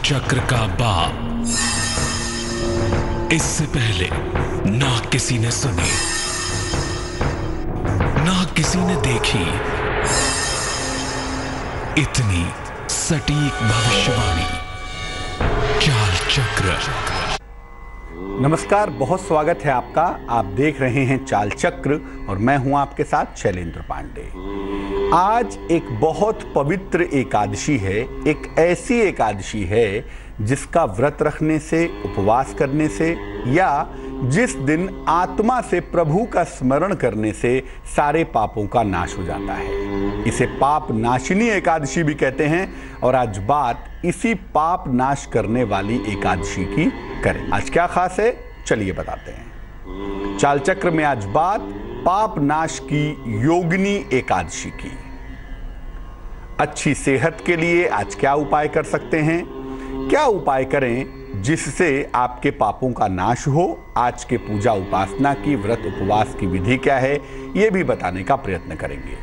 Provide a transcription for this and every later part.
चक्र का बाप। इससे पहले ना किसी ने सुनी, ना किसी ने देखी इतनी सटीक भविष्यवाणी। चाल चक्र। नमस्कार, बहुत स्वागत है आपका। आप देख रहे हैं चाल चक्र और मैं हूं आपके साथ शैलेंद्र पांडे। आज एक बहुत पवित्र एकादशी है। एक ऐसी एकादशी है जिसका व्रत रखने से, उपवास करने से या जिस दिन आत्मा से प्रभु का स्मरण करने से सारे पापों का नाश हो जाता है। इसे पाप नाशिनी एकादशी भी कहते हैं और आज बात इसी पाप नाश करने वाली एकादशी की करें। आज क्या खास है, चलिए बताते हैं। चाल चक्र में आज बात पाप नाश की योगिनी एकादशी की। अच्छी सेहत के लिए आज क्या उपाय कर सकते हैं, क्या उपाय करें जिससे आपके पापों का नाश हो। आज के पूजा उपासना की, व्रत उपवास की विधि क्या है, यह भी बताने का प्रयत्न करेंगे।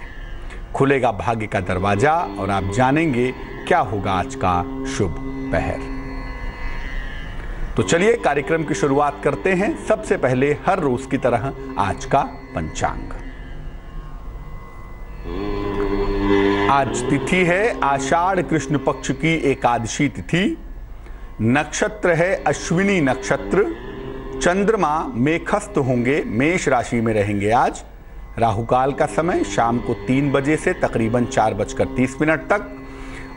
खुलेगा भाग्य का दरवाजा और आप जानेंगे क्या होगा आज का शुभ पहर। तो चलिए कार्यक्रम की शुरुआत करते हैं। सबसे पहले हर रोज की तरह आज का पंचांग। आज तिथि है आषाढ़ कृष्ण पक्ष की एकादशी तिथि। नक्षत्र है अश्विनी नक्षत्र। चंद्रमा मेघस्थ होंगे, मेष राशि में रहेंगे आज। राहुकाल का समय शाम को 3 बजे से तकरीबन 4:30 तक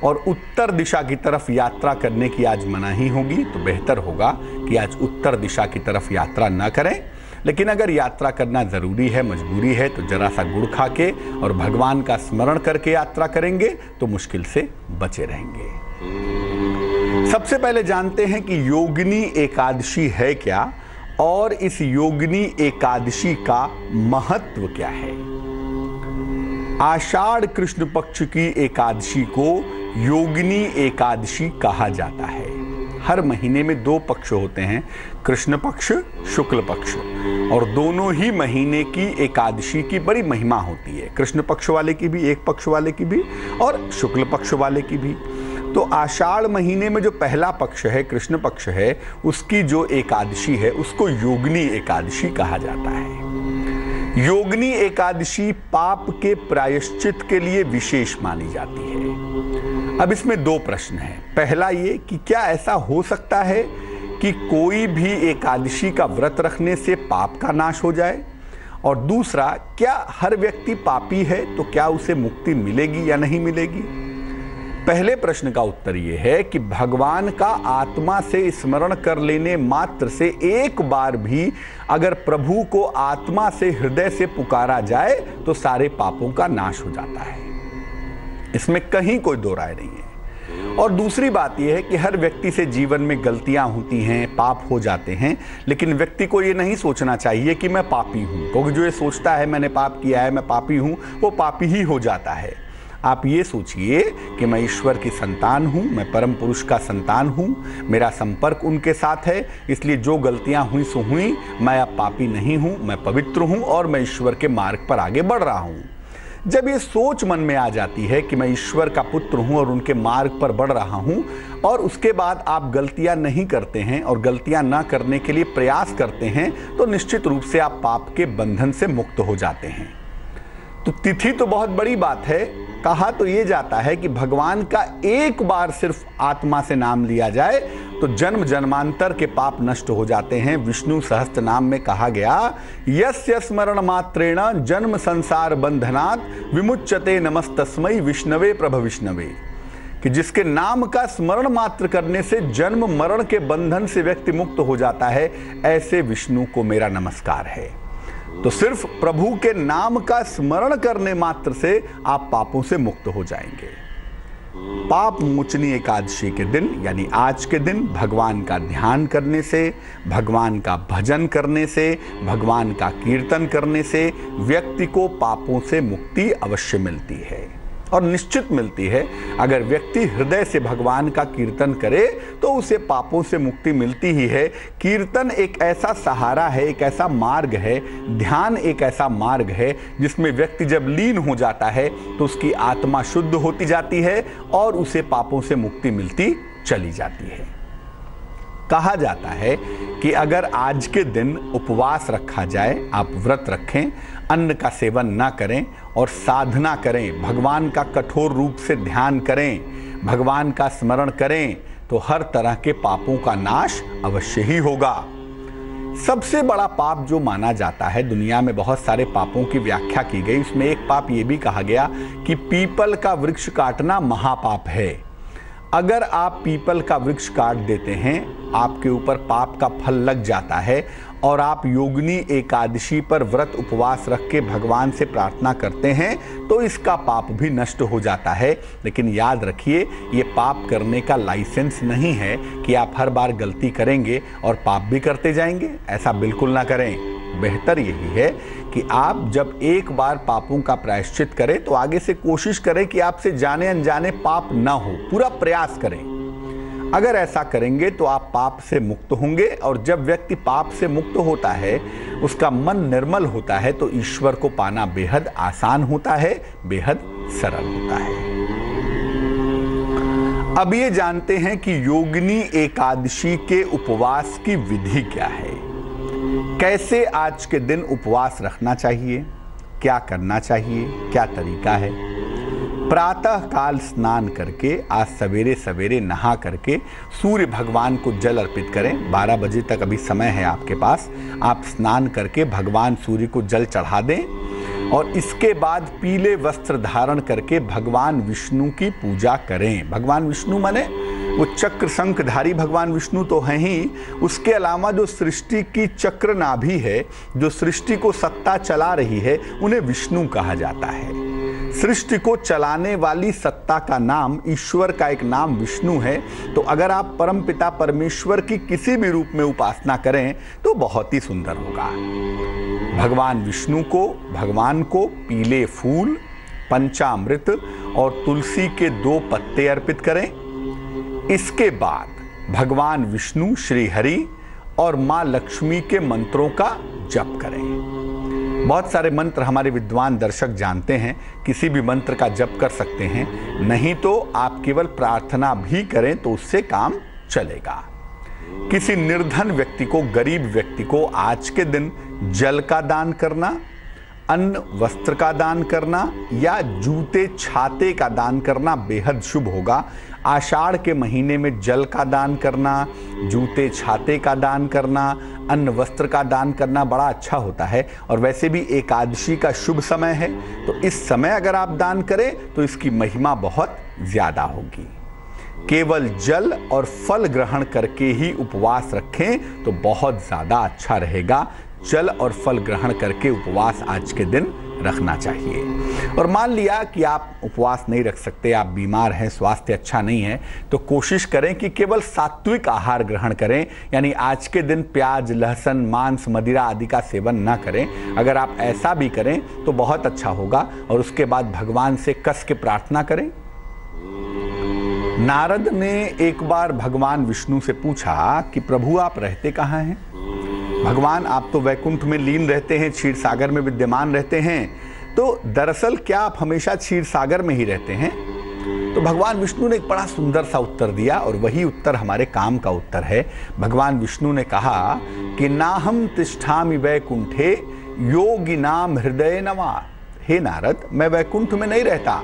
और उत्तर दिशा की तरफ यात्रा करने की आज मनाही होगी। तो बेहतर होगा कि आज उत्तर दिशा की तरफ यात्रा ना करें, लेकिन अगर यात्रा करना जरूरी है, मजबूरी है, तो जरा सा गुड़ खा के और भगवान का स्मरण करके यात्रा करेंगे तो मुश्किल से बचे रहेंगे। सबसे पहले जानते हैं कि योगिनी एकादशी है क्या और इस योगिनी एकादशी का महत्व क्या है। आषाढ़ कृष्ण पक्ष की एकादशी को योगिनी एकादशी कहा जाता है। हर महीने में 2 पक्ष होते हैं, कृष्ण पक्ष, शुक्ल पक्ष, और दोनों ही महीने की एकादशी की बड़ी महिमा होती है। कृष्ण पक्ष वाले की भी, एक पक्ष वाले की भी और शुक्ल पक्ष वाले की भी। तो आषाढ़ महीने में जो पहला पक्ष है, कृष्ण पक्ष है, उसकी जो एकादशी है उसको योगिनी एकादशी कहा जाता है। योगिनी एकादशी पाप के प्रायश्चित के लिए विशेष मानी जाती है। अब इसमें 2 प्रश्न हैं। पहला ये कि क्या ऐसा हो सकता है कि कोई भी एकादशी का व्रत रखने से पाप का नाश हो जाए, और दूसरा, क्या हर व्यक्ति पापी है तो क्या उसे मुक्ति मिलेगी या नहीं मिलेगी। पहले प्रश्न का उत्तर यह है कि भगवान का आत्मा से स्मरण कर लेने मात्र से एक बार भी अगर प्रभु को आत्मा से, हृदय से पुकारा जाए तो सारे पापों का नाश हो जाता है। इसमें कहीं कोई दो राय नहीं है। और दूसरी बात यह है कि हर व्यक्ति से जीवन में गलतियां होती हैं, पाप हो जाते हैं, लेकिन व्यक्ति को यह नहीं सोचना चाहिए कि मैं पापी हूं, क्योंकि जो ये सोचता है मैंने पाप किया है, मैं पापी हूं, वो पापी ही हो जाता है। आप ये सोचिए कि मैं ईश्वर की संतान हूं, मैं परम पुरुष का संतान हूं, मेरा संपर्क उनके साथ है, इसलिए जो गलतियां हुई सो हुई, मैं अब पापी नहीं हूं, मैं पवित्र हूं और मैं ईश्वर के मार्ग पर आगे बढ़ रहा हूं। जब ये सोच मन में आ जाती है कि मैं ईश्वर का पुत्र हूं और उनके मार्ग पर बढ़ रहा हूं, और उसके बाद आप गलतियां नहीं करते हैं और गलतियां ना करने के लिए प्रयास करते हैं, तो निश्चित रूप से आप पाप के बंधन से मुक्त हो जाते हैं। तो तिथि तो बहुत बड़ी बात है। कहा तो ये जाता है कि भगवान का एक बार सिर्फ आत्मा से नाम लिया जाए तो जन्म जन्मांतर के पाप नष्ट हो जाते हैं। विष्णु सहस्त्र नाम में कहा गया, यस्य स्मरण मात्रेण जन्म संसार बंधनात् विमुच्यते नमस्तस्मै विष्णवे प्रभ विष्णवे, कि जिसके नाम का स्मरण मात्र करने से जन्म मरण के बंधन से व्यक्ति मुक्त हो जाता है, ऐसे विष्णु को मेरा नमस्कार है। तो सिर्फ प्रभु के नाम का स्मरण करने मात्र से आप पापों से मुक्त हो जाएंगे। पाप मोचनी एकादशी के दिन यानी आज के दिन भगवान का ध्यान करने से, भगवान का भजन करने से, भगवान का कीर्तन करने से व्यक्ति को पापों से मुक्ति अवश्य मिलती है और निश्चित मिलती है। अगर व्यक्ति हृदय से भगवान का कीर्तन करे तो उसे पापों से मुक्ति मिलती ही है। कीर्तन एक ऐसा सहारा है, एक ऐसा मार्ग है, ध्यान एक ऐसा मार्ग है जिसमें व्यक्ति जब लीन हो जाता है तो उसकी आत्मा शुद्ध होती जाती है और उसे पापों से मुक्ति मिलती चली जाती है। कहा जाता है कि अगर आज के दिन उपवास रखा जाए, आप व्रत रखें, अन्न का सेवन ना करें और साधना करें, भगवान का कठोर रूप से ध्यान करें, भगवान का स्मरण करें, तो हर तरह के पापों का नाश अवश्य ही होगा। सबसे बड़ा पाप जो माना जाता है, दुनिया में बहुत सारे पापों की व्याख्या की गई, उसमें एक पाप ये भी कहा गया कि पीपल का वृक्ष काटना महापाप है। अगर आप पीपल का वृक्ष काट देते हैं, आपके ऊपर पाप का फल लग जाता है और आप योगिनी एकादशी पर व्रत उपवास रख के भगवान से प्रार्थना करते हैं तो इसका पाप भी नष्ट हो जाता है। लेकिन याद रखिए, ये पाप करने का लाइसेंस नहीं है कि आप हर बार गलती करेंगे और पाप भी करते जाएंगे। ऐसा बिल्कुल ना करें। बेहतर यही है कि आप जब एक बार पापों का प्रायश्चित करें तो आगे से कोशिश करें कि आपसे जाने अनजाने पाप ना हो, पूरा प्रयास करें। अगर ऐसा करेंगे तो आप पाप से मुक्त होंगे, और जब व्यक्ति पाप से मुक्त होता है, उसका मन निर्मल होता है, तो ईश्वर को पाना बेहद आसान होता है, बेहद सरल होता है। अब ये जानते हैं कि योगिनी एकादशी के उपवास की विधि क्या है, कैसे आज के दिन उपवास रखना चाहिए, क्या करना चाहिए, क्या तरीका है। प्रातः काल स्नान करके, आज सवेरे सवेरे नहा करके सूर्य भगवान को जल अर्पित करें। 12 बजे तक अभी समय है आपके पास। आप स्नान करके भगवान सूर्य को जल चढ़ा दें और इसके बाद पीले वस्त्र धारण करके भगवान विष्णु की पूजा करें। भगवान विष्णु माने वो चक्र शंखधारी भगवान विष्णु तो हैं ही, उसके अलावा जो सृष्टि की चक्र नाभि है, जो सृष्टि को सत्ता चला रही है, उन्हें विष्णु कहा जाता है। सृष्टि को चलाने वाली सत्ता का नाम, ईश्वर का एक नाम विष्णु है। तो अगर आप परमपिता परमेश्वर की किसी भी रूप में उपासना करें तो बहुत ही सुंदर होगा। भगवान विष्णु को, भगवान को पीले फूल, पंचामृत और तुलसी के 2 पत्ते अर्पित करें। इसके बाद भगवान विष्णु, श्री हरि और मां लक्ष्मी के मंत्रों का जप करें। बहुत सारे मंत्र हमारे विद्वान दर्शक जानते हैं, किसी भी मंत्र का जप कर सकते हैं, नहीं तो आप केवल प्रार्थना भी करें तो उससे काम चलेगा। किसी निर्धन व्यक्ति को, गरीब व्यक्ति को आज के दिन जल का दान करना, अन्न वस्त्र का दान करना या जूते छाते का दान करना बेहद शुभ होगा। आषाढ़ के महीने में जल का दान करना, जूते छाते का दान करना, अन्न वस्त्र का दान करना बड़ा अच्छा होता है। और वैसे भी एकादशी का शुभ समय है, तो इस समय अगर आप दान करें तो इसकी महिमा बहुत ज्यादा होगी। केवल जल और फल ग्रहण करके ही उपवास रखें तो बहुत ज्यादा अच्छा रहेगा। जल और फल ग्रहण करके उपवास आज के दिन रखना चाहिए। और मान लिया कि आप उपवास नहीं रख सकते, आप बीमार हैं, स्वास्थ्य अच्छा नहीं है, तो कोशिश करें कि केवल सात्विक आहार ग्रहण करें। यानी आज के दिन प्याज, लहसुन, मांस, मदिरा आदि का सेवन ना करें। अगर आप ऐसा भी करें तो बहुत अच्छा होगा। और उसके बाद भगवान से कस के प्रार्थना करें। नारद ने एक बार भगवान विष्णु से पूछा कि प्रभु आप रहते कहाँ हैं? भगवान आप तो वैकुंठ में लीन रहते हैं, क्षीर सागर में विद्यमान रहते हैं, तो दरअसल क्या आप हमेशा क्षीर सागर में ही रहते हैं? तो भगवान विष्णु ने एक बड़ा सुंदर सा उत्तर दिया, और वही उत्तर हमारे काम का उत्तर है। भगवान विष्णु ने कहा कि नाहम तिष्ठामि वैकुंठे योगिनाम हृदय नमा। हे नारद, मैं वैकुंठ में नहीं रहता,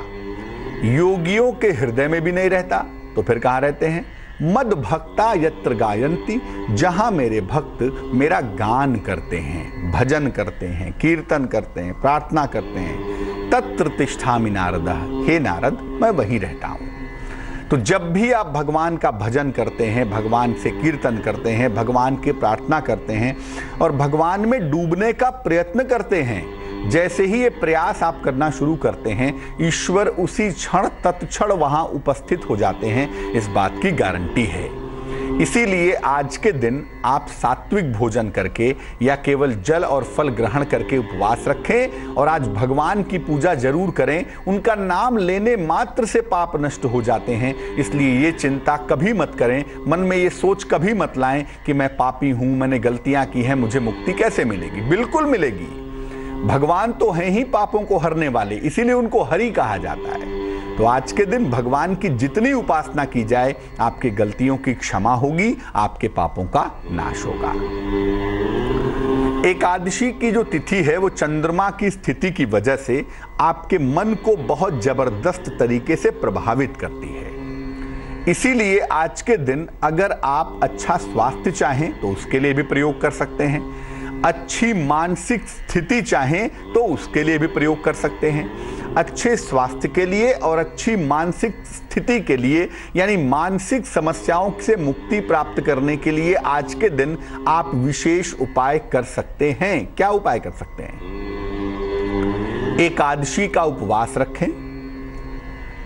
योगियों के हृदय में भी नहीं रहता, तो फिर कहाँ रहते हैं? मद भक्ता यत्र गायन्ति, जहां मेरे भक्त मेरा गान करते हैं, भजन करते हैं, कीर्तन करते हैं, प्रार्थना करते हैं, तत्र तिष्ठामि नारदः। हे नारद, मैं वहीं रहता हूं। तो जब भी आप भगवान का भजन करते हैं, भगवान से कीर्तन करते हैं, भगवान की प्रार्थना करते हैं और भगवान में डूबने का प्रयत्न करते हैं, जैसे ही ये प्रयास आप करना शुरू करते हैं, ईश्वर उसी क्षण तत्क्षण वहां उपस्थित हो जाते हैं। इस बात की गारंटी है। इसीलिए आज के दिन आप सात्विक भोजन करके या केवल जल और फल ग्रहण करके उपवास रखें और आज भगवान की पूजा जरूर करें। उनका नाम लेने मात्र से पाप नष्ट हो जाते हैं। इसलिए ये चिंता कभी मत करें, मन में ये सोच कभी मत लाएं कि मैं पापी हूं, मैंने गलतियां की हैं, मुझे मुक्ति कैसे मिलेगी। बिल्कुल मिलेगी। भगवान तो हैं ही पापों को हरने वाले, इसीलिए उनको हरि कहा जाता है। तो आज के दिन भगवान की जितनी उपासना की जाए, आपकी गलतियों की क्षमा होगी, आपके पापों का नाश होगा। एकादशी की जो तिथि है वो चंद्रमा की स्थिति की वजह से आपके मन को बहुत जबरदस्त तरीके से प्रभावित करती है। इसीलिए आज के दिन अगर आप अच्छा स्वास्थ्य चाहें तो उसके लिए भी प्रयोग कर सकते हैं, अच्छी मानसिक स्थिति चाहें तो उसके लिए भी प्रयोग कर सकते हैं। अच्छे स्वास्थ्य के लिए और अच्छी मानसिक स्थिति के लिए, यानी मानसिक समस्याओं से मुक्ति प्राप्त करने के लिए आज के दिन आप विशेष उपाय कर सकते हैं। क्या उपाय कर सकते हैं? एकादशी का उपवास रखें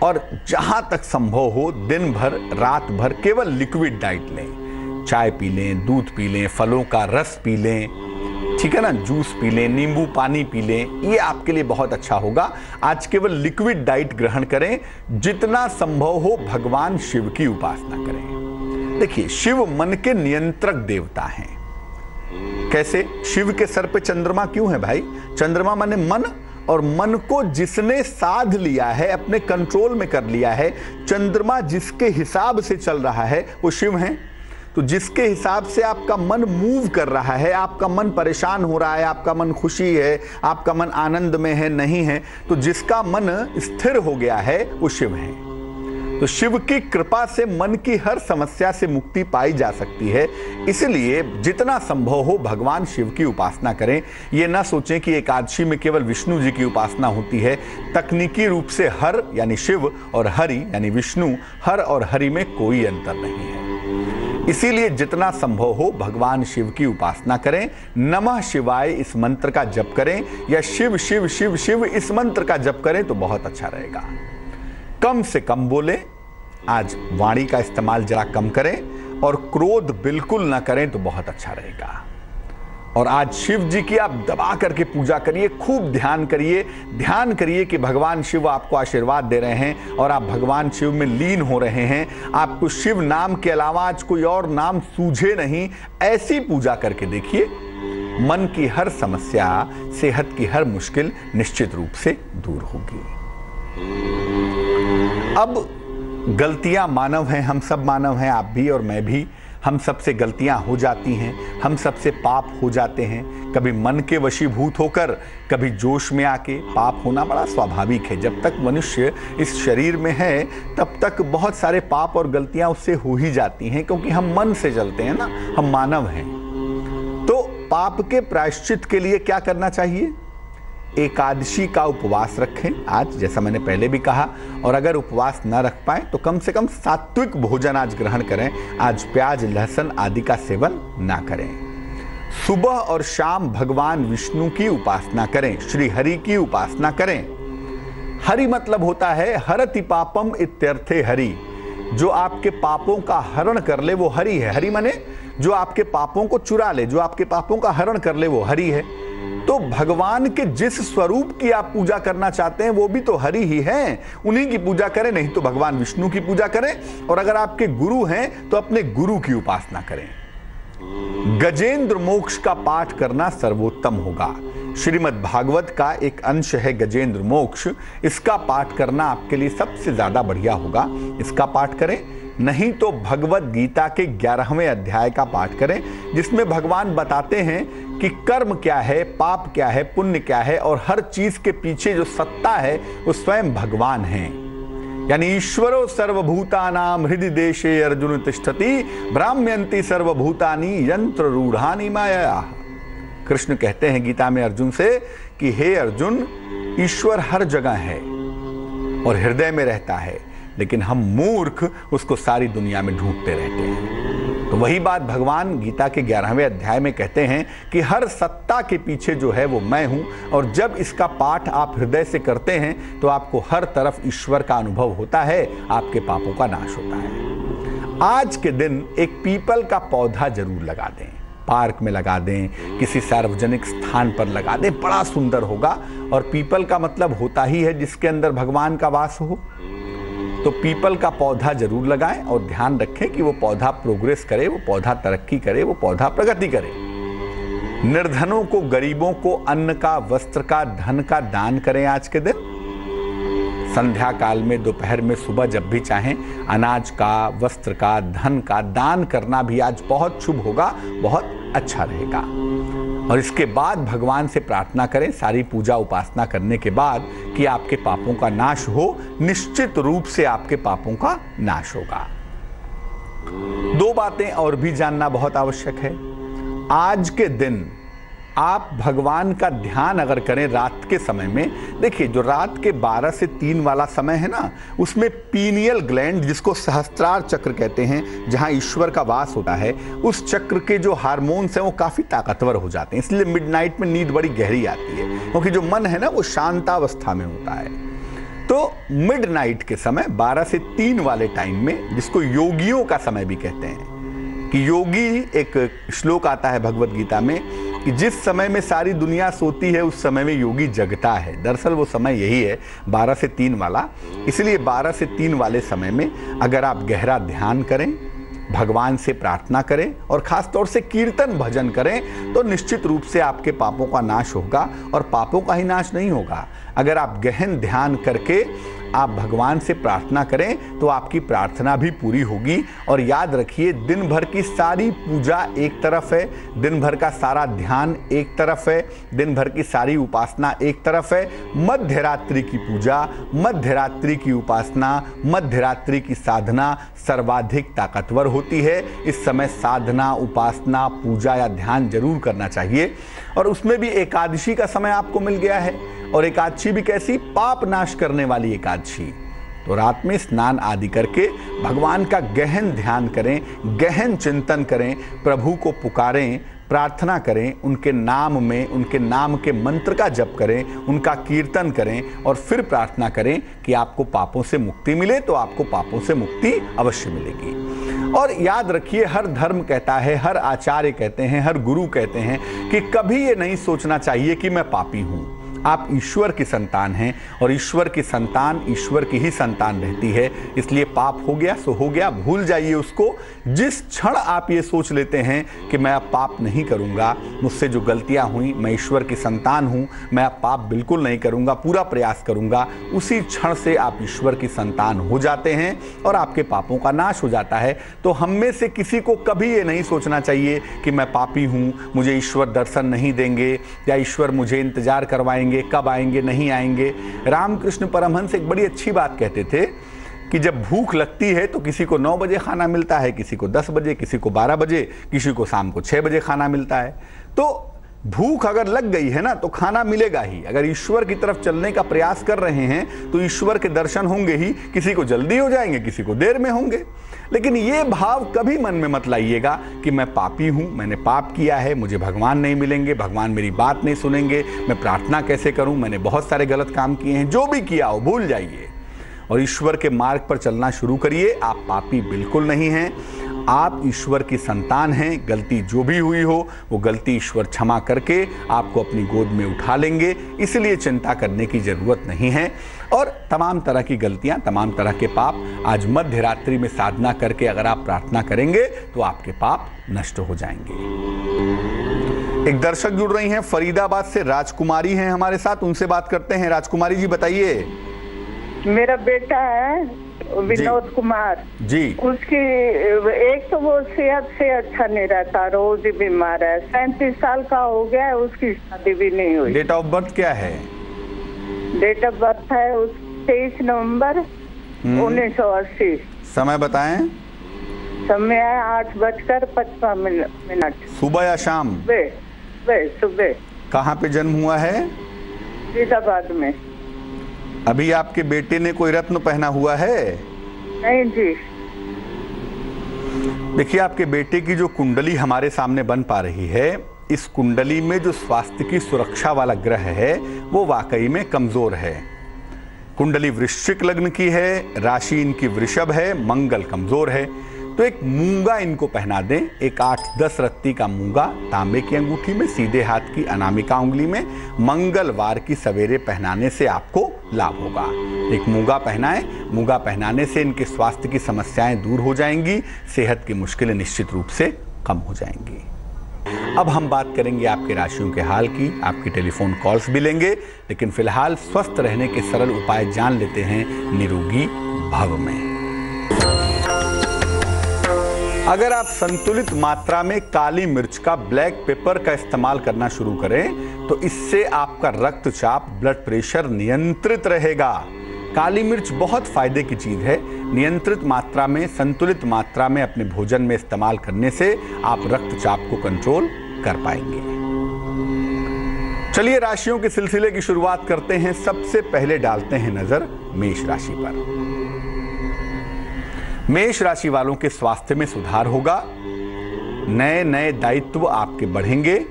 और जहां तक संभव हो दिन भर रात भर केवल लिक्विड डाइट लें। चाय पी लें, दूध पी लें, फलों का रस पी लें, ठीक है ना, जूस पी लें, नींबू पानी पी लें, ये आपके लिए बहुत अच्छा होगा। आज केवल लिक्विड डाइट ग्रहण करें। जितना संभव हो भगवान शिव की उपासना करें। देखिए, शिव मन के नियंत्रक देवता हैं। कैसे? शिव के सर पे चंद्रमा क्यों है भाई? चंद्रमा माने मन, और मन को जिसने साध लिया है, अपने कंट्रोल में कर लिया है, चंद्रमा जिसके हिसाब से चल रहा है वो शिव हैं। तो जिसके हिसाब से आपका मन मूव कर रहा है, आपका मन परेशान हो रहा है, आपका मन खुशी है, आपका मन आनंद में है, नहीं है, तो जिसका मन स्थिर हो गया है वो शिव है। तो शिव की कृपा से मन की हर समस्या से मुक्ति पाई जा सकती है। इसलिए जितना संभव हो भगवान शिव की उपासना करें। ये ना सोचें कि एकादशी में केवल विष्णु जी की उपासना होती है। तकनीकी रूप से हर यानी शिव और हरि यानी विष्णु, हर और हरि में कोई अंतर नहीं है। इसीलिए जितना संभव हो भगवान शिव की उपासना करें। नमः शिवाय इस मंत्र का जप करें या शिव शिव शिव शिव इस मंत्र का जप करें तो बहुत अच्छा रहेगा। कम से कम बोले, आज वाणी का इस्तेमाल जरा कम करें और क्रोध बिल्कुल ना करें तो बहुत अच्छा रहेगा। और आज शिव जी की आप दबा करके पूजा करिए, खूब ध्यान करिए। ध्यान करिए कि भगवान शिव आपको आशीर्वाद दे रहे हैं और आप भगवान शिव में लीन हो रहे हैं। आपको शिव नाम के अलावा आज कोई और नाम सूझे नहीं, ऐसी पूजा करके देखिए। मन की हर समस्या, सेहत की हर मुश्किल निश्चित रूप से दूर होगी। अब गलतियां मानव हैं, हम सब मानव हैं, आप भी और मैं भी। हम सबसे गलतियां हो जाती हैं, हम सबसे पाप हो जाते हैं। कभी मन के वशीभूत होकर, कभी जोश में आके। पाप होना बड़ा स्वाभाविक है। जब तक मनुष्य इस शरीर में है तब तक बहुत सारे पाप और गलतियां उससे हो ही जाती हैं, क्योंकि हम मन से चलते हैं ना, हम मानव हैं। तो पाप के प्रायश्चित के लिए क्या करना चाहिए? एकादशी का उपवास रखें आज, जैसा मैंने पहले भी कहा। और अगर उपवास न रख पाए तो कम से कम सात्विक भोजन आज ग्रहण करें। आज प्याज, लहसुन आदि का सेवन ना करें। सुबह और शाम भगवान विष्णु की उपासना करें, श्री हरि की उपासना करें। हरि मतलब होता है हरति पापम इत्यर्थे हरि। जो आपके पापों का हरण कर ले वो हरि है। हरि माने जो आपके पापों को चुरा ले, जो आपके पापों का हरण कर ले वो हरि है। तो भगवान के जिस स्वरूप की आप पूजा करना चाहते हैं वो भी तो हरि ही हैं। उन्हीं की पूजा करें, नहीं तो भगवान विष्णु की पूजा करें। और अगर आपके गुरु हैं तो अपने गुरु की उपासना करें। गजेंद्र मोक्ष का पाठ करना सर्वोत्तम होगा। श्रीमद् भागवत का एक अंश है गजेंद्र मोक्ष। इसका पाठ करना आपके लिए सबसे ज्यादा बढ़िया होगा। इसका पाठ करें, नहीं तो भगवत गीता के 11वें अध्याय का पाठ करें, जिसमें भगवान बताते हैं कि कर्म क्या है, पाप क्या है, पुण्य क्या है, और हर चीज के पीछे जो सत्ता है वो स्वयं भगवान है। यानी ईश्वरो सर्वभूतानां हृदि देशे अर्जुन तिष्ठति भ्राम्यन्ति सर्वभूतानि यंत्र रूढ़ानि माया। कृष्ण कहते हैं गीता में अर्जुन से कि हे अर्जुन, ईश्वर हर जगह है और हृदय में रहता है, लेकिन हम मूर्ख उसको सारी दुनिया में ढूंढते रहते हैं। तो वही बात भगवान गीता के 11वें अध्याय में कहते हैं कि हर सत्ता के पीछे जो है वो मैं हूं। और जब इसका पाठ आप हृदय से करते हैं तो आपको हर तरफ ईश्वर का अनुभव होता है, आपके पापों का नाश होता है। आज के दिन एक पीपल का पौधा जरूर लगा दें, पार्क में लगा दें, किसी सार्वजनिक स्थान पर लगा दें, बड़ा सुंदर होगा। और पीपल का मतलब होता ही है जिसके अंदर भगवान का वास हो। तो पीपल का पौधा जरूर लगाएं और ध्यान रखें कि वो पौधा प्रोग्रेस करे, वो पौधा तरक्की करे, वो पौधा प्रगति करे। निर्धनों को, गरीबों को अन्न का, वस्त्र का, धन का दान करें आज के दिन। संध्या काल में, दोपहर में, सुबह जब भी चाहें अनाज का, वस्त्र का, धन का दान करना भी आज बहुत शुभ होगा, बहुत अच्छा रहेगा। और इसके बाद भगवान से प्रार्थना करें सारी पूजा उपासना करने के बाद कि आपके पापों का नाश हो। निश्चित रूप से आपके पापों का नाश होगा। दो बातें और भी जानना बहुत आवश्यक है। आज के दिन आप भगवान का ध्यान अगर करें रात के समय में, देखिए जो रात के 12 से 3 वाला समय है ना, उसमें पीनियल ग्लैंड, जिसको सहस्त्रार चक्र कहते हैं, जहां ईश्वर का वास होता है, उस चक्र के जो हार्मोन्स हैं वो काफी ताकतवर हो जाते हैं। इसलिए मिडनाइट में नींद बड़ी गहरी आती है, क्योंकि जो मन है ना वो शांतावस्था में होता है। तो मिडनाइट के समय 12 से 3 वाले टाइम में, जिसको योगियों का समय भी कहते हैं, कि योगी, एक श्लोक आता है भगवत गीता में कि जिस समय में सारी दुनिया सोती है उस समय में योगी जगता है। दरअसल वो समय यही है 12 से 3 वाला। इसलिए 12 से 3 वाले समय में अगर आप गहरा ध्यान करें, भगवान से प्रार्थना करें और खास तौर से कीर्तन भजन करें, तो निश्चित रूप से आपके पापों का नाश होगा। और पापों का ही नाश नहीं होगा, अगर आप गहन ध्यान करके आप भगवान से प्रार्थना करें तो आपकी प्रार्थना भी पूरी होगी। और याद रखिए, दिन भर की सारी पूजा एक तरफ है, दिन भर का सारा ध्यान एक तरफ है, दिन भर की सारी उपासना एक तरफ है। मध्य रात्रि की पूजा, मध्य रात्रि की उपासना, मध्य रात्रि की साधना सर्वाधिक ताकतवर होती है। इस समय साधना, उपासना, पूजा या ध्यान जरूर करना चाहिए। और उसमें भी एकादशी का समय आपको मिल गया है, और एकादशी भी कैसी? पाप नाश करने वाली एकादशी। तो रात में स्नान आदि करके भगवान का गहन ध्यान करें, गहन चिंतन करें, प्रभु को पुकारें, प्रार्थना करें, उनके नाम में, उनके नाम के मंत्र का जप करें, उनका कीर्तन करें और फिर प्रार्थना करें कि आपको पापों से मुक्ति मिले। तो आपको पापों से मुक्ति अवश्य मिलेगी। और याद रखिए, हर धर्म कहता है, हर आचार्य कहते हैं, हर गुरु कहते हैं कि कभी ये नहीं सोचना चाहिए कि मैं पापी हूं। आप ईश्वर की संतान हैं और ईश्वर की संतान ईश्वर की ही संतान रहती है। इसलिए पाप हो गया सो हो गया, भूल जाइए उसको। जिस क्षण आप ये सोच लेते हैं कि मैं अब पाप नहीं करूंगा, मुझसे जो गलतियां हुई, मैं ईश्वर की संतान हूं, मैं अब पाप बिल्कुल नहीं करूंगा, पूरा प्रयास करूंगा, उसी क्षण से आप ईश्वर की संतान हो जाते हैं और आपके पापों का नाश हो जाता है। तो हम में से किसी को कभी ये नहीं सोचना चाहिए कि मैं पापी हूं, मुझे ईश्वर दर्शन नहीं देंगे या ईश्वर मुझे इंतजार करवाएंगे, कब आएंगे, नहीं आएंगे। रामकृष्ण परमहंस एक बड़ी अच्छी बात कहते थे कि जब भूख लगती है तो किसी को 9 बजे खाना मिलता है, किसी को 10 बजे, किसी को 12 बजे, किसी को शाम को 6 बजे खाना मिलता है। तो भूख अगर लग गई है ना तो खाना मिलेगा ही। अगर ईश्वर की तरफ चलने का प्रयास कर रहे हैं तो ईश्वर के दर्शन होंगे ही। किसी को जल्दी हो जाएंगे, किसी को देर में होंगे। लेकिन ये भाव कभी मन में मत लाइएगा कि मैं पापी हूं, मैंने पाप किया है, मुझे भगवान नहीं मिलेंगे, भगवान मेरी बात नहीं सुनेंगे, मैं प्रार्थना कैसे करूं, मैंने बहुत सारे गलत काम किए हैं। जो भी किया हो भूल जाइए और ईश्वर के मार्ग पर चलना शुरू करिए। आप पापी बिल्कुल नहीं हैं, आप ईश्वर की संतान हैं। गलती जो भी हुई हो वो गलती ईश्वर क्षमा करके आपको अपनी गोद में उठा लेंगे, इसलिए चिंता करने की जरूरत नहीं है। और तमाम तरह की गलतियां, तमाम तरह के पाप आज मध्य रात्रि में साधना करके अगर आप प्रार्थना करेंगे तो आपके पाप नष्ट हो जाएंगे। एक दर्शक जुड़ रही हैं फरीदाबाद से, राजकुमारी हैं हमारे साथ, उनसे बात करते हैं। राजकुमारी जी बताइए। मेरा बेटा है विनोद कुमार जी। उसकी एक तो वो सेहत से अच्छा नहीं रहता, रोज ही बीमार है। 37 साल का हो गया है, उसकी शादी भी नहीं हुई। डेट ऑफ बर्थ क्या है? डेट ऑफ बर्थ है 23 नवंबर 1980। समय बताएं। समय है 8:55। सुबह या शाम? सुबह। कहाँ पे जन्म हुआ है? फरीदाबाद में। अभी आपके बेटे ने कोई रत्न पहना हुआ है? नहीं जी। देखिए, आपके बेटे की जो कुंडली हमारे सामने बन पा रही है, इस कुंडली में जो स्वास्थ्य की सुरक्षा वाला ग्रह है वो वाकई में कमजोर है। कुंडली वृश्चिक लग्न की है, राशि इनकी वृषभ है, मंगल कमजोर है। तो एक मूंगा इनको पहना दें, एक 8-10 रत्ती का मूंगा तांबे की अंगूठी में, सीधे हाथ की अनामिका उंगली में, मंगलवार की सवेरे पहनाने से आपको लाभ होगा। एक मूंगा पहनाएं, मूंगा पहनाने से इनके स्वास्थ्य की समस्याएं दूर हो जाएंगी, सेहत की मुश्किलें निश्चित रूप से कम हो जाएंगी। अब हम बात करेंगे आपके राशियों के हाल की, आपकी टेलीफोन कॉल्स भी लेंगे, लेकिन फिलहाल स्वस्थ रहने के सरल उपाय जान लेते हैं निरोगी भव में। अगर आप संतुलित मात्रा में काली मिर्च का, ब्लैक पेपर का इस्तेमाल करना शुरू करें तो इससे आपका रक्तचाप, ब्लड प्रेशर नियंत्रित रहेगा। काली मिर्च बहुत फायदे की चीज है। नियंत्रित मात्रा में, संतुलित मात्रा में अपने भोजन में इस्तेमाल करने से आप रक्तचाप को कंट्रोल कर पाएंगे। चलिए राशियों के सिलसिले की शुरुआत करते हैं। सबसे पहले डालते हैं नजर मेष राशि पर। मेष राशि वालों के स्वास्थ्य में सुधार होगा। नए नए दायित्व आपके बढ़ेंगे।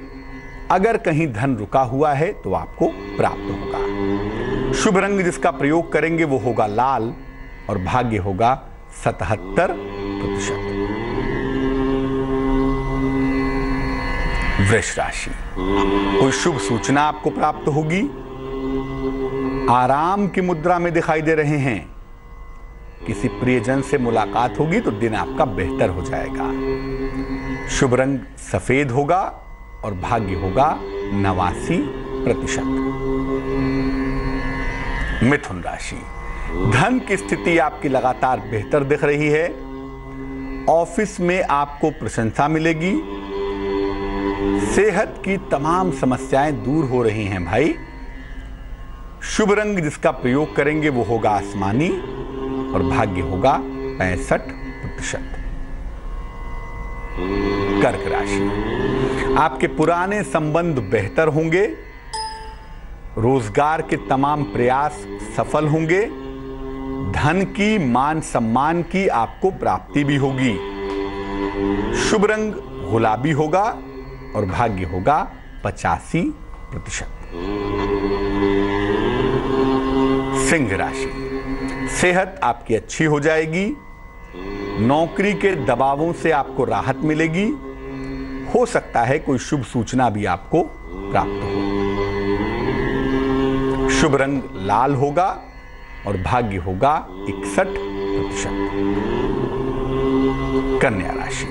अगर कहीं धन रुका हुआ है तो आपको प्राप्त होगा। शुभ रंग जिसका प्रयोग करेंगे वो होगा लाल और भाग्य होगा 77%। वृष राशि, कोई शुभ सूचना आपको प्राप्त होगी। आराम की मुद्रा में दिखाई दे रहे हैं। किसी प्रियजन से मुलाकात होगी तो दिन आपका बेहतर हो जाएगा। शुभ रंग सफेद होगा और भाग्य होगा 89%। मिथुन राशि, धन की स्थिति आपकी लगातार बेहतर दिख रही है। ऑफिस में आपको प्रशंसा मिलेगी। सेहत की तमाम समस्याएं दूर हो रही हैं भाई। शुभ रंग जिसका प्रयोग करेंगे वो होगा आसमानी और भाग्य होगा 65%। कर्क राशि, आपके पुराने संबंध बेहतर होंगे। रोजगार के तमाम प्रयास सफल होंगे। धन की, मान सम्मान की आपको प्राप्ति भी होगी। शुभ रंग गुलाबी होगा और भाग्य होगा 85%। सिंह राशि, सेहत आपकी अच्छी हो जाएगी। नौकरी के दबावों से आपको राहत मिलेगी। हो सकता है कोई शुभ सूचना भी आपको प्राप्त हो। शुभ रंग लाल होगा और भाग्य होगा 61%। कन्या राशि,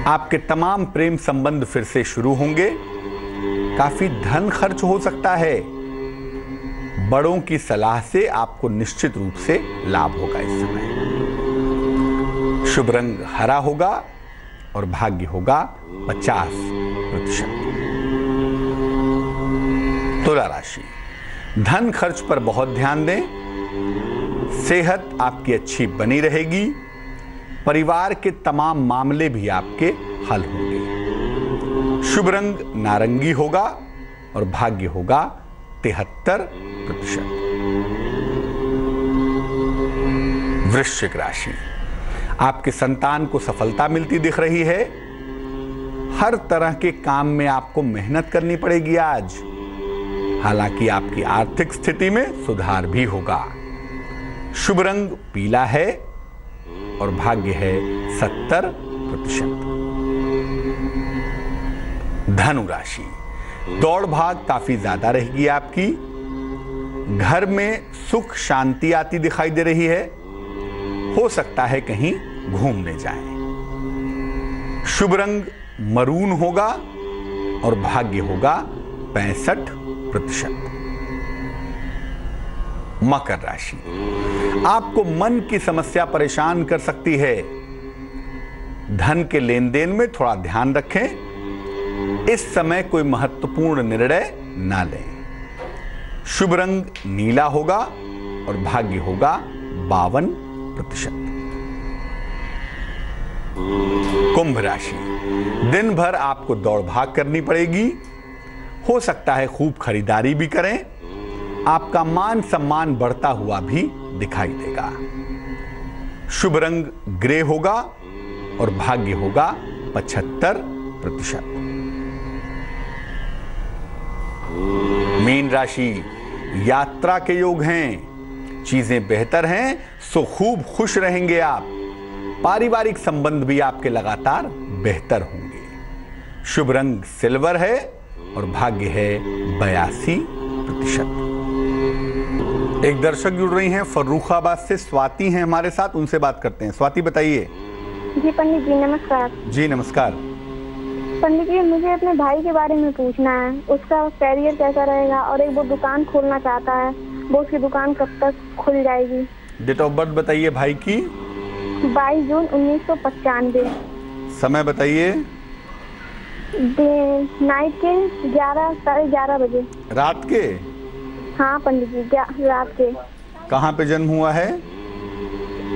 आपके तमाम प्रेम संबंध फिर से शुरू होंगे। काफी धन खर्च हो सकता है। बड़ों की सलाह से आपको निश्चित रूप से लाभ होगा इस समय। शुभ रंग हरा होगा और भाग्य होगा 50%। तुला राशि, धन खर्च पर बहुत ध्यान दें। सेहत आपकी अच्छी बनी रहेगी। परिवार के तमाम मामले भी आपके हल होंगे। शुभ रंग नारंगी होगा और भाग्य होगा 73%। वृश्चिक राशि, आपके संतान को सफलता मिलती दिख रही है। हर तरह के काम में आपको मेहनत करनी पड़ेगी आज। हालांकि आपकी आर्थिक स्थिति में सुधार भी होगा। शुभ रंग पीला है और भाग्य है 70%। धनु राशि, दौड़ भाग काफी ज्यादा रहेगी आपकी। घर में सुख शांति आती दिखाई दे रही है। हो सकता है कहीं घूमने जाएं। शुभ रंग मरून होगा और भाग्य होगा 65%। मकर राशि, आपको मन की समस्या परेशान कर सकती है। धन के लेन देन में थोड़ा ध्यान रखें। इस समय कोई महत्वपूर्ण निर्णय ना लें। शुभ रंग नीला होगा और भाग्य होगा 52%। कुंभ राशि, दिन भर आपको दौड़ भाग करनी पड़ेगी। हो सकता है खूब खरीदारी भी करें। आपका मान सम्मान बढ़ता हुआ भी दिखाई देगा। शुभ रंग ग्रे होगा और भाग्य होगा 75%। मीन राशि, यात्रा के योग हैं। चीजें बेहतर हैं सो खूब खुश रहेंगे आप। पारिवारिक संबंध भी आपके लगातार बेहतर होंगे। शुभ रंग सिल्वर है और भाग्य है 82%। एक दर्शक जुड़ रही हैं फर्रुखाबाद से, स्वाति हैं हमारे साथ, उनसे बात करते हैं। स्वाति बताइए। जी पंडित जी नमस्कार। जी नमस्कार। पंडित जी, मुझे अपने भाई के बारे में पूछना है। उसका करियर कैसा रहेगा और एक वो दुकान खोलना चाहता है, वो उसकी दुकान कब तक खुल जाएगी? डेट ऑफ बर्थ बताइए भाई की। 22 जून 1995। समय बताइए। नाइट के 11-11:30 बजे। रात के? हाँ पंडित जी, रात के। कहाँ पे जन्म हुआ है?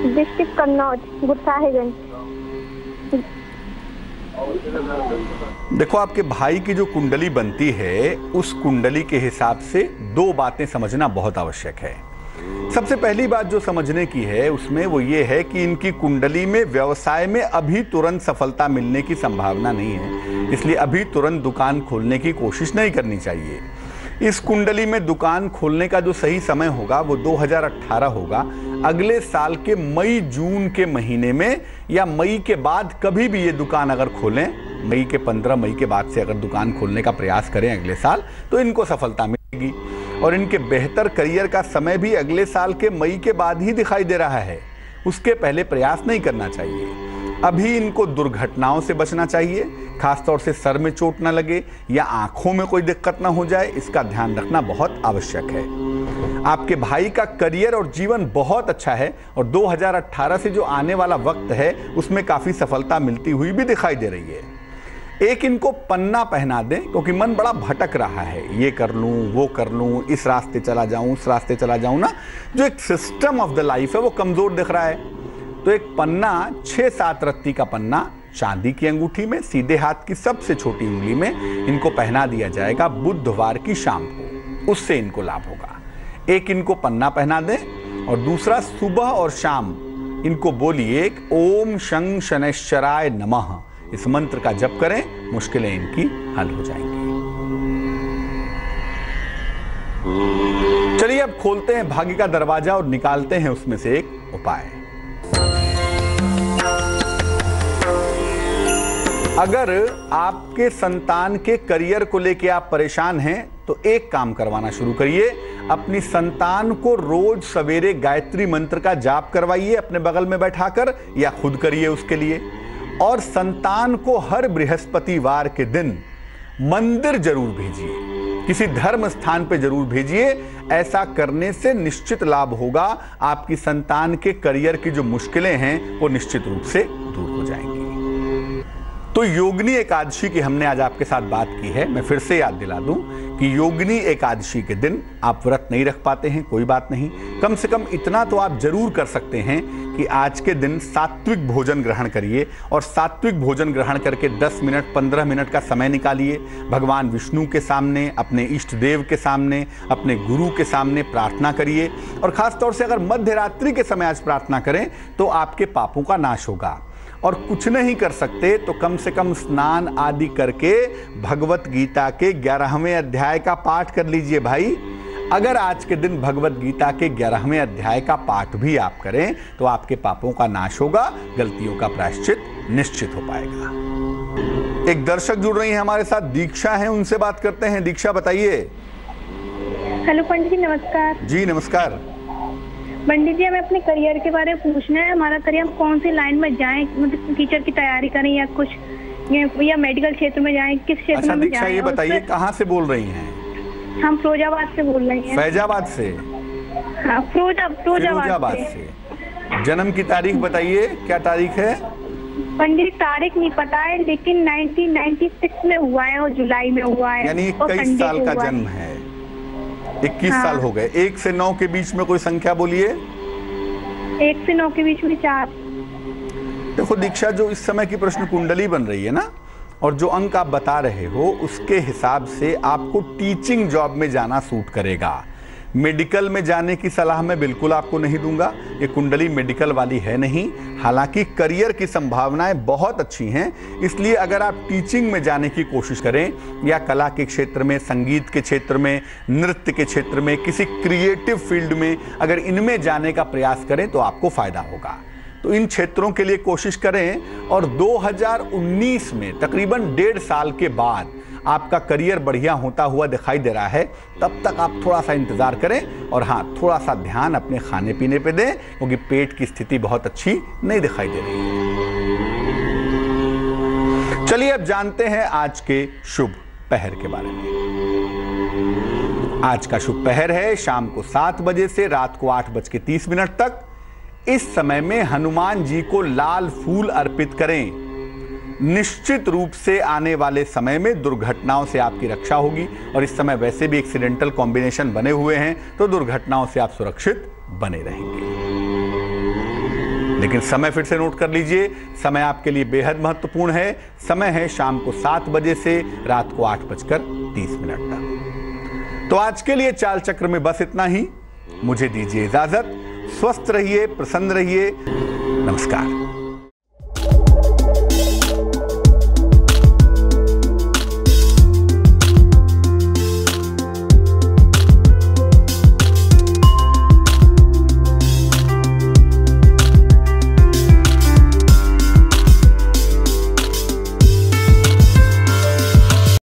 डिस्ट्रिक्ट कन्नौज, गुरसाहिबगंज। देखो, आपके भाई की जो कुंडली बनती है उस कुंडली के हिसाब से दो बातें समझना बहुत आवश्यक है। सबसे पहली बात जो समझने की है उसमें वो ये है कि इनकी कुंडली में व्यवसाय में अभी तुरंत सफलता मिलने की संभावना नहीं है, इसलिए अभी तुरंत दुकान खोलने की कोशिश नहीं करनी चाहिए। इस कुंडली में दुकान खोलने का जो सही समय होगा वो 2018 होगा, अगले साल के मई जून के महीने में, या मई के बाद कभी भी ये दुकान अगर खोलें, मई के 15 मई के बाद से अगर दुकान खोलने का प्रयास करें अगले साल, तो इनको सफलता मिलेगी। और इनके बेहतर करियर का समय भी अगले साल के मई के बाद ही दिखाई दे रहा है, उसके पहले प्रयास नहीं करना चाहिए। अभी इनको दुर्घटनाओं से बचना चाहिए, खासतौर से सर में चोट ना लगे या आंखों में कोई दिक्कत ना हो जाए, इसका ध्यान रखना बहुत आवश्यक है। आपके भाई का करियर और जीवन बहुत अच्छा है और 2018 से जो आने वाला वक्त है उसमें काफी सफलता मिलती हुई भी दिखाई दे रही है। एक इनको पन्ना पहना दें, क्योंकि मन बड़ा भटक रहा है, ये कर लूं, वो कर लूं, इस रास्ते चला जाऊं, उस रास्ते चला जाऊं ना, जो एक सिस्टम ऑफ द लाइफ है वो कमजोर दिख रहा है। तो एक पन्ना 6-7 रत्ती का पन्ना चांदी की अंगूठी में सीधे हाथ की सबसे छोटी उंगली में इनको पहना दिया जाएगा बुधवार की शाम को, उससे इनको लाभ होगा। एक इनको पन्ना पहना दें और दूसरा सुबह और शाम इनको बोलिए ओम शं शनैश्चराय नमः, इस मंत्र का जप करें, मुश्किलें इनकी हल हो जाएंगी। चलिए अब खोलते हैं भाग्य का दरवाजा और निकालते हैं उसमें से एक उपाय। अगर आपके संतान के करियर को लेकर आप परेशान हैं तो एक काम करवाना शुरू करिए, अपनी संतान को रोज सवेरे गायत्री मंत्र का जाप करवाइए अपने बगल में बैठाकर, या खुद करिए उसके लिए। और संतान को हर बृहस्पतिवार के दिन मंदिर जरूर भेजिए, किसी धर्म स्थान पे जरूर भेजिए। ऐसा करने से निश्चित लाभ होगा, आपकी संतान के करियर की जो मुश्किलें हैं वो निश्चित रूप से दूर हो जाएंगी। तो योगिनी एकादशी की हमने आज आपके साथ बात की है। मैं फिर से याद दिला दूं कि योगिनी एकादशी के दिन आप व्रत नहीं रख पाते हैं, कोई बात नहीं, कम से कम इतना तो आप जरूर कर सकते हैं कि आज के दिन सात्विक भोजन ग्रहण करिए। और सात्विक भोजन ग्रहण करके 10 मिनट 15 मिनट का समय निकालिए, भगवान विष्णु के सामने, अपने इष्ट देव के सामने, अपने गुरु के सामने प्रार्थना करिए। और खासतौर से अगर मध्य रात्रि के समय आज प्रार्थना करें तो आपके पापों का नाश होगा। और कुछ नहीं कर सकते तो कम से कम स्नान आदि करके भगवत गीता के 11वें अध्याय का पाठ कर लीजिए भाई। अगर आज के दिन भगवत गीता के 11वें अध्याय का पाठ भी आप करें तो आपके पापों का नाश होगा, गलतियों का प्रायश्चित निश्चित हो पाएगा। एक दर्शक जुड़ रही हैं हमारे साथ, दीक्षा हैं, उनसे बात करते हैं। दीक्षा बताइए। हेलो पंडित जी, नमस्कार। जी नमस्कार। पंडित जी, हमें अपने करियर के बारे में पूछना है। हमारा करियर, हम कौन सी लाइन में जाएं, मतलब टीचर की तैयारी करें या कुछ, या मेडिकल क्षेत्र में जाएं, किस क्षेत्र में दीक्षा जाएं? ये बताइए कहाँ से बोल रही हैं? हम फिरोजाबाद से बोल रहे हैं। फैजाबाद से? हाँ, फिरोजाबाद से। जन्म की तारीख बताइए, क्या तारीख है? पंडित तारीख नहीं पता है, लेकिन 1996 में हुआ है और जुलाई में हुआ है। यानी 21 साल का जन्म है। 21 साल हो गए। 1 से 9 के बीच में कोई संख्या बोलिए। 1 से 9 के बीच में 4। देखो दीक्षा, जो इस समय की प्रश्न कुंडली बन रही है ना, और जो अंक आप बता रहे हो उसके हिसाब से आपको टीचिंग जॉब में जाना सूट करेगा। मेडिकल में जाने की सलाह मैं बिल्कुल आपको नहीं दूंगा, ये कुंडली मेडिकल वाली है नहीं। हालांकि करियर की संभावनाएं बहुत अच्छी हैं, इसलिए अगर आप टीचिंग में जाने की कोशिश करें, या कला के क्षेत्र में, संगीत के क्षेत्र में, नृत्य के क्षेत्र में, किसी क्रिएटिव फील्ड में अगर इनमें जाने का प्रयास करें तो आपको फायदा होगा। तो इन क्षेत्रों के लिए कोशिश करें। और 2019 में तकरीबन 1.5 साल के बाद आपका करियर बढ़िया होता हुआ दिखाई दे रहा है, तब तक आप थोड़ा सा इंतजार करें। और हाँ, थोड़ा सा ध्यान अपने खाने पीने पे दें, क्योंकि पेट की स्थिति बहुत अच्छी नहीं दिखाई दे रही है। चलिए अब जानते हैं आज के शुभ पहर के बारे में। आज का शुभ पहर है शाम को 7 बजे से रात को 8:30 तक। इस समय में हनुमान जी को लाल फूल अर्पित करें। निश्चित रूप से आने वाले समय में दुर्घटनाओं से आपकी रक्षा होगी, और इस समय वैसे भी एक्सीडेंटल कॉम्बिनेशन बने हुए हैं, तो दुर्घटनाओं से आप सुरक्षित बने रहेंगे। लेकिन समय फिर से नोट कर लीजिए, समय आपके लिए बेहद महत्वपूर्ण है। समय है शाम को 7 बजे से रात को 8:30 तक। तो आज के लिए चाल चक्र में बस इतना ही। मुझे दीजिए इजाजत। स्वस्थ रहिए, प्रसन्न रहिए। नमस्कार।